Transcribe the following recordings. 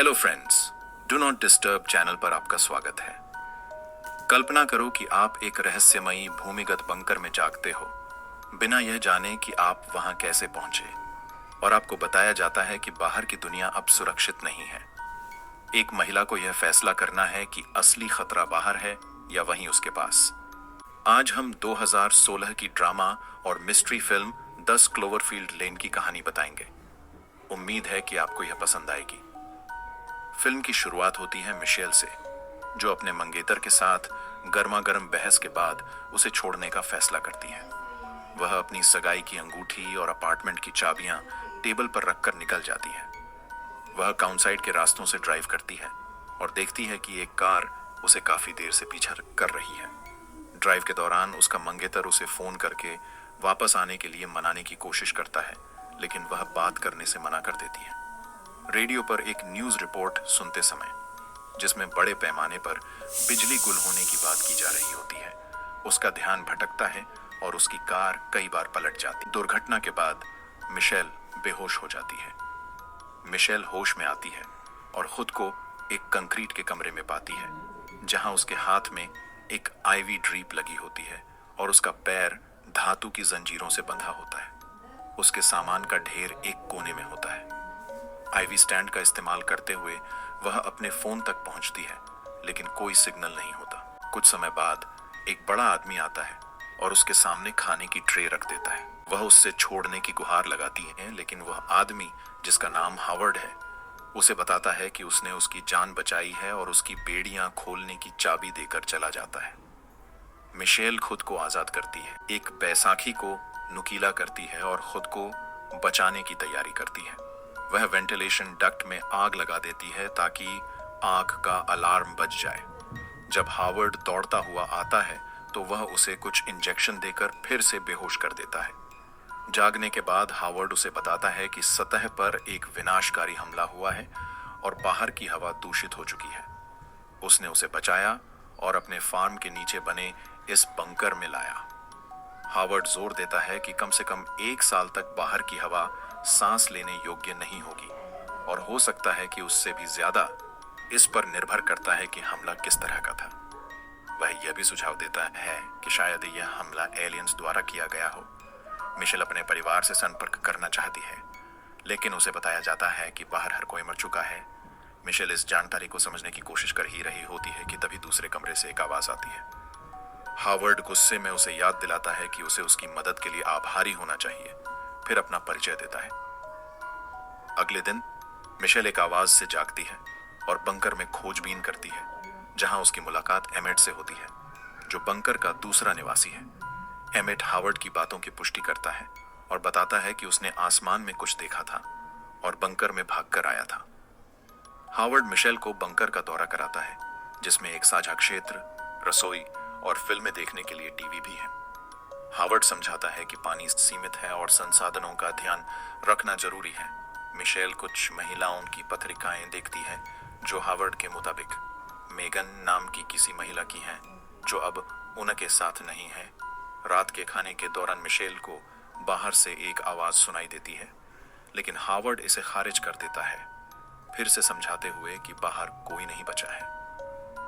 Hello friends, do not disturb channel पर आपका स्वागत है। कल्पना करो कि आप एक रहस्यमयी भूमिगत बंकर में जागते हो, बिना यह जाने कि आप वहां कैसे पहुंचे, और आपको बताया जाता है कि बाहर की दुनिया अब सुरक्षित नहीं है। एक महिला को यह फैसला करना है कि असली खतरा बाहर है या वहीं उसके पास। आज हम 2016 की ड्रामा और मिस्ट्री फिल्म 10 क्लोवरफील्ड लेन की कहानी बताएंगे। उम्मीद है कि आपको यह पसंद आएगी। फिल्म की शुरुआत होती है मिशेल से, जो अपने मंगेतर के साथ गर्मा गर्म बहस के बाद उसे छोड़ने का फैसला करती है। वह अपनी सगाई की अंगूठी और अपार्टमेंट की चाबियां टेबल पर रखकर निकल जाती है। वह काउंसाइड के रास्तों से ड्राइव करती है और देखती है कि एक कार उसे काफी देर से पीछा कर रही है। ड्राइव के दौरान उसका मंगेतर उसे फोन करके वापस आने के लिए मनाने की कोशिश करता है, लेकिन वह बात करने से मना कर देती है। रेडियो पर एक न्यूज रिपोर्ट सुनते समय, जिसमें बड़े पैमाने पर बिजली गुल होने की बात की जा रही होती है, उसका ध्यान भटकता है और उसकी कार कई बार पलट जाती। दुर्घटना के बाद मिशेल बेहोश हो जाती है। मिशेल होश में आती है और खुद को एक कंक्रीट के कमरे में पाती है, जहां उसके हाथ में एक आईवी ड्रीप लगी होती है और उसका पैर धातु की जंजीरों से बंधा होता है। उसके सामान का ढेर एक कोने में होता है। आईवी स्टैंड का इस्तेमाल करते हुए वह अपने फोन तक पहुंचती है, लेकिन कोई सिग्नल नहीं होता। कुछ समय बाद एक बड़ा आदमी आता है और उसके सामने खाने की ट्रे रख देता है। वह उससे छोड़ने की गुहार लगाती है, लेकिन वह आदमी, जिसका नाम हावर्ड है, उसे बताता है कि उसने उसकी जान बचाई है और उसकी बेड़ियां खोलने की चाबी देकर चला जाता है। मिशेल खुद को आजाद करती है, एक बैसाखी को नुकीला करती है और खुद को बचाने की तैयारी करती है। वह वेंटिलेशन डक्ट में आग लगा देती है ताकि आग का अलार्म बज जाए। जब हावर्ड दौड़ता हुआ आता है तो वह उसे कुछ इंजेक्शन देकर फिर से बेहोश कर देता है। जागने के बाद हावर्ड उसे बताता है कि सतह पर एक विनाशकारी हमला हुआ है और बाहर की हवा दूषित हो चुकी है। उसने उसे बचाया और अपने फार्म के नीचे बने इस बंकर में लाया। हावर्ड जोर देता है कि कम से कम 1 साल तक बाहर की हवा सांस लेने योग्य नहीं होगी, और हो सकता है कि उससे भी ज्यादा। इस पर निर्भर करता है कि हमला किस तरह का था। वह यह भी सुझाव देता है कि शायद यह हमला एलियंस द्वारा किया गया हो। मिशेल अपने परिवार से संपर्क करना चाहती है, लेकिन उसे बताया जाता है कि बाहर हर कोई मर चुका है। मिशेल इस जानकारी को समझने की कोशिश कर ही रही होती है कि तभी दूसरे कमरे से एक आवाज आती है। हावर्ड गुस्से में उसे याद दिलाता है कि उसे उसकी मदद के लिए आभारी होना चाहिए, फिर अपना परिचय देता है। अगले दिन मिशेल एक आवाज से जागती है और बंकर में खोजबीन करती है, जहां उसकी मुलाकात एमेट से होती है, जो बंकर का दूसरा निवासी है। एमेट हावर्ड की बातों की पुष्टि करता है और बताता है कि उसने आसमान में कुछ देखा था और बंकर में भागकर आया था। हावर्ड मिशेल को बंकर का दौरा कराता है, जिसमें एक साझा क्षेत्र, रसोई और फिल्में देखने के लिए टीवी भी है। हावर्ड समझाता है कि पानी सीमित है और संसाधनों का ध्यान रखना जरूरी है। मिशेल कुछ महिलाओं की पत्रिकाएं देखती है, जो हावर्ड के मुताबिक मेगन नाम की किसी महिला की हैं, जो अब उनके साथ नहीं है। रात के खाने के दौरान मिशेल को बाहर से एक आवाज सुनाई देती है, लेकिन हावर्ड इसे खारिज कर देता है, फिर से समझाते हुए कि बाहर कोई नहीं बचा है।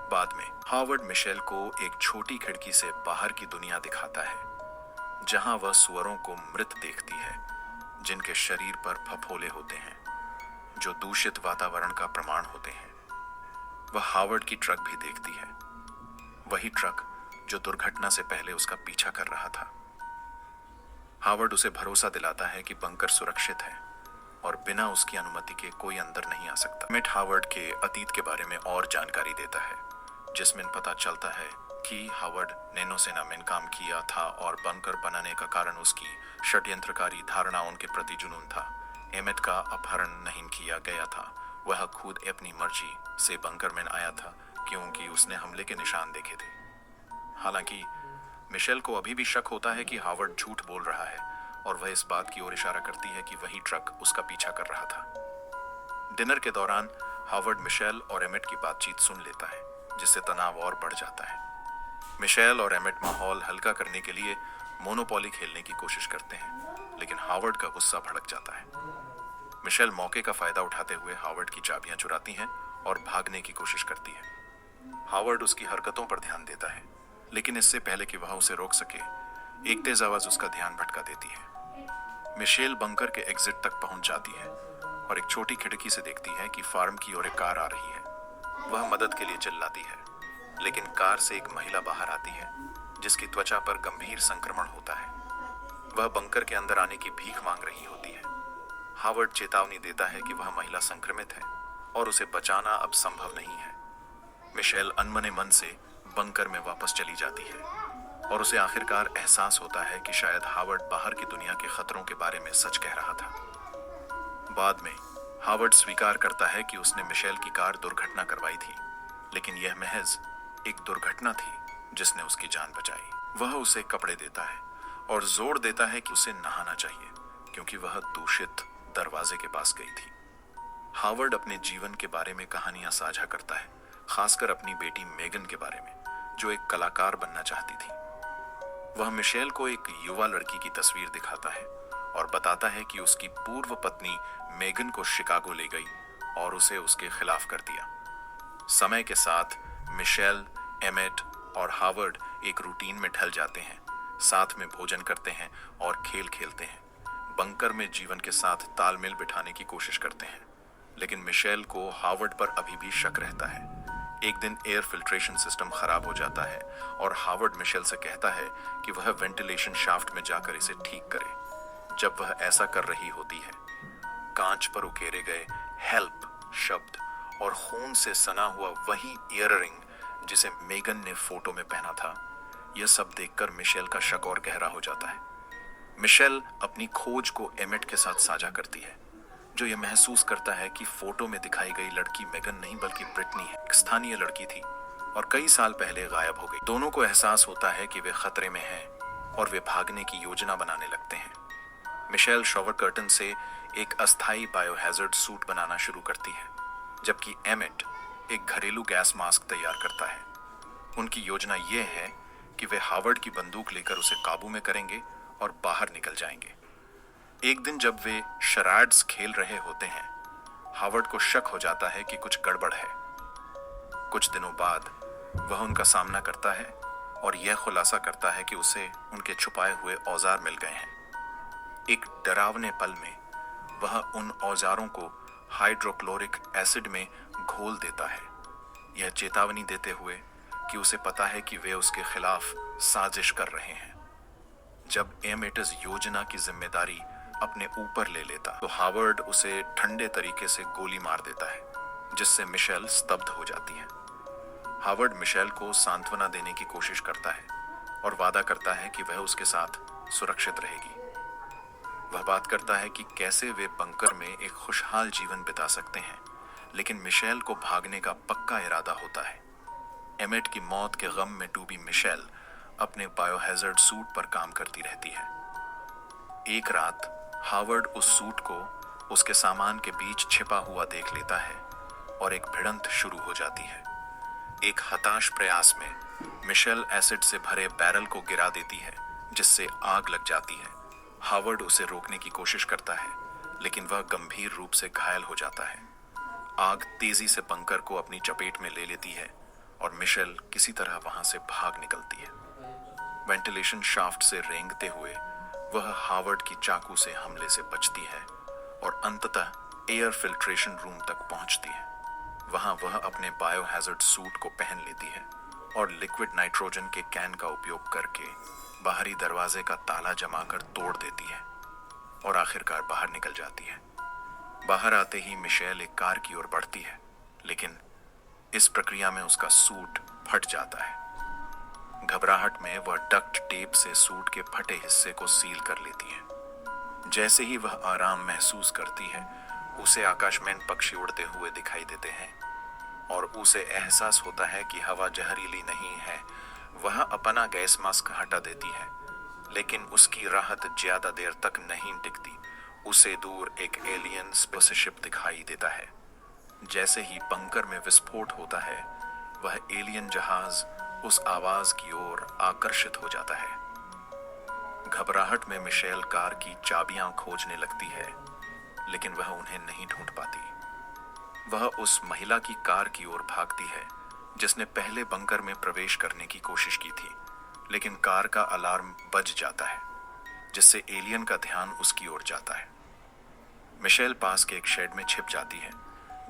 बाद में हावर्ड मिशेल को एक छोटी खिड़की से बाहर की दुनिया दिखाता है, जहां वह सुअरों को मृत देखती है, जिनके शरीर पर फफोले होते हैं, जो दूषित वातावरण का प्रमाण होते हैं। वह हावर्ड की ट्रक भी देखती है, वही ट्रक जो दुर्घटना से पहले उसका पीछा कर रहा था। हावर्ड उसे भरोसा दिलाता है कि बंकर सुरक्षित है और बिना उसकी अनुमति के कोई अंदर नहीं आ सकता। एमेट हावर्ड के अतीत के बारे में और जानकारी देता है, जिसमें पता चलता है कि हावर्ड नैनोसेना में काम किया था और बंकर बनाने का कारण उसकी षड्यंत्रकारी धारणाओं के प्रति जुनून था। एमेट का अपहरण नहीं किया गया था, वह खुद अपनी मर्जी से बंकर में आया था, क्योंकि उसने हमले के निशान देखे थे। हालांकि मिशेल को अभी भी शक होता है कि हावर्ड झूठ बोल रहा है, और वह इस बात की ओर इशारा करती है कि वही ट्रक उसका पीछा कर रहा था। डिनर के दौरान हावर्ड मिशेल और एमेट की बातचीत सुन लेता है, जिससे तनाव और बढ़ जाता है। मिशेल और एमेट माहौल हल्का करने के लिए मोनोपोली खेलने की कोशिश करते हैं, लेकिन हावर्ड का गुस्सा भड़क जाता है। मिशेल मौके का फायदा उठाते हुए हावर्ड की चाबियां चुराती हैं और भागने की कोशिश करती है। हावर्ड उसकी हरकतों पर ध्यान देता है, लेकिन इससे पहले कि वह उसे रोक सके, एक तेज आवाज उसका ध्यान भटका देती है। मिशेल बंकर के एग्जिट तक पहुंच जाती है और एक छोटी खिड़की से देखती है कि फार्म की ओर एक कार आ रही है। वह मदद के लिए चिल्लाती है, लेकिन कार से एक महिला बाहर आती है जिसकी त्वचा पर गंभीर संक्रमण होता है। वह बंकर के अंदर आने की भीख मांग रही होती है। हावर्ड चेतावनी देता है कि वह महिला संक्रमित है और उसे बचाना अब संभव नहीं है। मिशेल अनमने मन से बंकर में वापस चली जाती है और उसे आखिरकार एहसास होता है कि शायद हावर्ड बाहर की दुनिया के खतरों के बारे में सच कह रहा था। बाद में हावर्ड स्वीकार करता है कि उसने मिशेल की कार दुर्घटना करवाई थी, लेकिन यह महज एक दुर्घटना थी जिसने उसकी जान बचाई। वह उसे कपड़े देता है और जोर देता है कि उसे नहाना चाहिए क्योंकि वह दूषित दरवाजे के पास गई थी। हावर्ड अपने जीवन के बारे में कहानियां साझा करता है, खासकर अपनी बेटी मेगन के बारे में, जो एक कलाकार बनना चाहती थी। वह मिशेल को एक युवा लड़की की तस्वीर दिखाता है और बताता है कि उसकी पूर्व पत्नी मेगन को शिकागो ले गई और उसे उसके खिलाफ कर दिया। समय के साथ मिशेल, एमेट और हावर्ड एक रूटीन में ढल जाते हैं, साथ में भोजन करते हैं और खेल खेलते हैं। बंकर में जीवन के साथ तालमेल बिठाने की कोशिश करते हैं, लेकिन मिशेल को हावर्ड पर अभी भी शक रहता है। एक दिन एयर फिल्ट्रेशन सिस्टम खराब हो जाता है और हावर्ड मिशेल से कहता है कि वह वेंटिलेशन शाफ्ट में जाकर इसे ठीक करे। जब वह ऐसा कर रही होती है, कांच पर उकेरे गए हेल्प शब्द और खून से सना हुआ वही ईयररिंग जिसे मेगन ने फोटो में पहना था, यह सब देखकर मिशेल का शक और गहरा हो जाता है। मिशेल अपनी खोज को एमेट के साथ साझा करती है, जो यह महसूस करता है कि फोटो में दिखाई गई लड़की मेगन नहीं बल्कि ब्रिटनी है, एक स्थानीय लड़की थी और कई साल पहले गायब हो गई। दोनों को एहसास होता है कि वे खतरे में हैं और वे भागने की योजना बनाने लगते हैं। मिशेल शॉवर कर्टन से एक अस्थायी बायोहैजर्ड सूट बनाना शुरू करती है, जबकि एमेट एक घरेलू गैस मास्क तैयार करता है। उनकी योजना यह है कि वे हावर्ड की बंदूक लेकर उसे काबू में करेंगे और बाहर निकल जाएंगे। एक दिन जब वे शराड्स खेल रहे होते हैं, हावर्ड को शक हो जाता है कि कुछ गड़बड़ है। कुछ दिनों बाद वह उनका सामना करता है और यह खुलासा करता है कि उसे उनके छुपाए हुए औजार मिल गए हैं। एक डरावने पल में वह उन औजारों को हाइड्रोक्लोरिक एसिड में घोल देता है, यह चेतावनी देते हुए कि उसे पता है कि वे उसके खिलाफ साजिश कर रहे हैं। जब एमेट इस योजना की जिम्मेदारी अपने ऊपर ले लेता तो हावर्ड उसे ठंडे तरीके से गोली मार देता है, जिससे मिशेल स्तब्ध हो जाती है। हावर्ड मिशेल को सांत्वना देने की कोशिश करता है और वादा करता है कि वह उसके साथ सुरक्षित रहेगी। वह बात करता है कि कैसे वे बंकर में एक खुशहाल जीवन बिता सकते हैं, लेकिन मिशेल को भागने का पक्का इरादा होता है। एमेट की मौत के गम में डूबी मिशेल अपने बायोहैजर्ड सूट पर काम करती रहती है। एक रात हावर्ड उस सूट को उसके सामान के बीच छिपा हुआ देख लेता है और एक भिड़ंत शुरू हो जाती है। एक हताश प्रयास में मिशेल एसिड से भरे बैरल को गिरा देती है, जिससे आग लग जाती है। हावर्ड उसे रोकने की कोशिश करता है, लेकिन वह गंभीर रूप से घायल हो जाता है। आग तेजी से बंकर को अपनी चपेट में ले लेती है और मिशेल किसी तरह वहां से भाग निकलती है। वेंटिलेशन शाफ्ट से रेंगते हुए वह हावर्ड की चाकू से हमले से बचती है और अंततः एयर फिल्ट्रेशन रूम तक पहुंचती है। वहां वह अपने बायोहैजर्ड सूट को पहन लेती है और लिक्विड नाइट्रोजन के कैन का उपयोग करके बाहरी दरवाजे का ताला जमाकर तोड़ देती है और आखिरकार बाहर निकल जाती है। बाहर आते ही मिशेल एक कार की ओर बढ़ती है, लेकिन इस प्रक्रिया में उसका सूट फट जाता है। घबराहट में वह डक्ट टेप से सूट के फटे हिस्से को सील कर लेती है। जैसे ही वह आराम महसूस करती है, उसे आकाशमैन पक्षी उड़ते हुए दिखाई देते हैं और उसे एहसास होता है कि हवा जहरीली नहीं है। वह अपना गैस मास्क हटा देती है, लेकिन उसकी राहत ज्यादा देर तक नहीं टिकती। उसे दूर एक एलियन स्पेसशिप दिखाई देता है। जैसे ही बंकर में विस्फोट होता है, वह एलियन जहाज उस आवाज की ओर आकर्षित हो जाता है। घबराहट में मिशेल कार की चाबियां खोजने लगती है, लेकिन वह उन्हें नहीं ढूंढ पाती। वह उस महिला की कार की ओर भागती है जिसने पहले बंकर में प्रवेश करने की कोशिश की थी, लेकिन कार का अलार्म बज जाता है जिससे एलियन का ध्यान उसकी ओर जाता है। मिशेल पास के एक शेड में छिप जाती है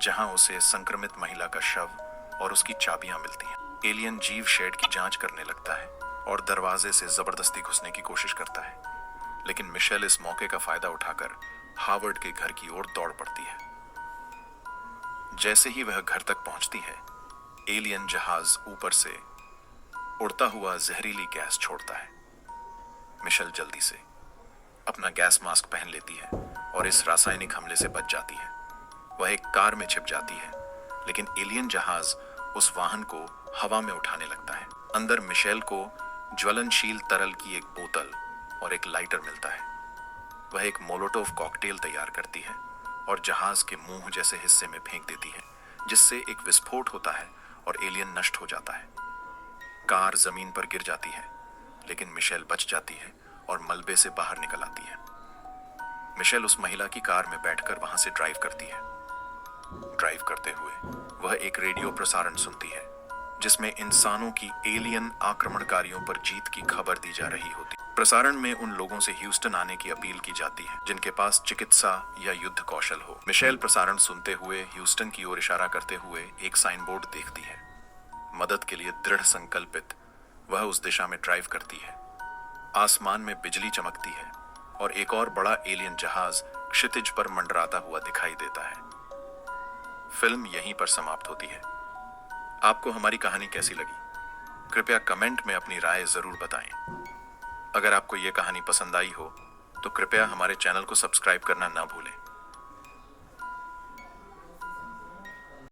जहां उसे संक्रमित महिला का शव और उसकी चाबियां मिलती हैं। एलियन जीव शेड की जांच करने लगता है और दरवाजे से जबरदस्ती घुसने की कोशिश करता है, लेकिन मिशेल इस मौके का फायदा उठाकर हावर्ड के घर की ओर दौड़ पड़ती है। जैसे ही वह घर तक पहुंचती है, एलियन जहाज ऊपर से उड़ता हुआ जहरीली गैस छोड़ता है। मिशेल जल्दी से अपना गैस मास्क पहन लेती है और इस रासायनिक हमले से बच जाती है। वह एक कार में छिप जाती है, लेकिन एलियन जहाज उस वाहन को हवा में उठाने लगता है। अंदर मिशेल को ज्वलनशील तरल की एक बोतल और एक लाइटर मिलता है। वह एक मोलोटोव कॉकटेल तैयार करती है और जहाज के मुंह जैसे हिस्से में फेंक देती है, जिससे एक विस्फोट होता है और एलियन नष्ट हो जाता है। कार जमीन पर गिर जाती है, लेकिन मिशेल बच जाती है और मलबे से बाहर निकल आती है। मिशेल उस महिला की कार में बैठकर वहां से ड्राइव करती है। ड्राइव करते हुए वह एक रेडियो प्रसारण सुनती है जिसमें इंसानों की एलियन आक्रमणकारियों पर जीत की खबर दी जा रही होती। प्रसारण में उन लोगों से ह्यूस्टन आने की अपील की जाती है जिनके पास चिकित्सा या युद्ध कौशल हो। मिशेल प्रसारण सुनते हुए ह्यूस्टन की ओर इशारा करते हुए एक साइन बोर्ड देखती है। मदद के लिए दृढ़ संकल्पित वह उस दिशा में ड्राइव करती है। आसमान में बिजली चमकती है और एक और बड़ा एलियन जहाज क्षितिज पर मंडराता हुआ दिखाई देता है। फिल्म यहीं पर समाप्त होती है। आपको हमारी कहानी कैसी लगी? कृपया कमेंट में अपनी राय जरूर बताएं। अगर आपको यह कहानी पसंद आई हो तो कृपया हमारे चैनल को सब्सक्राइब करना ना भूलें।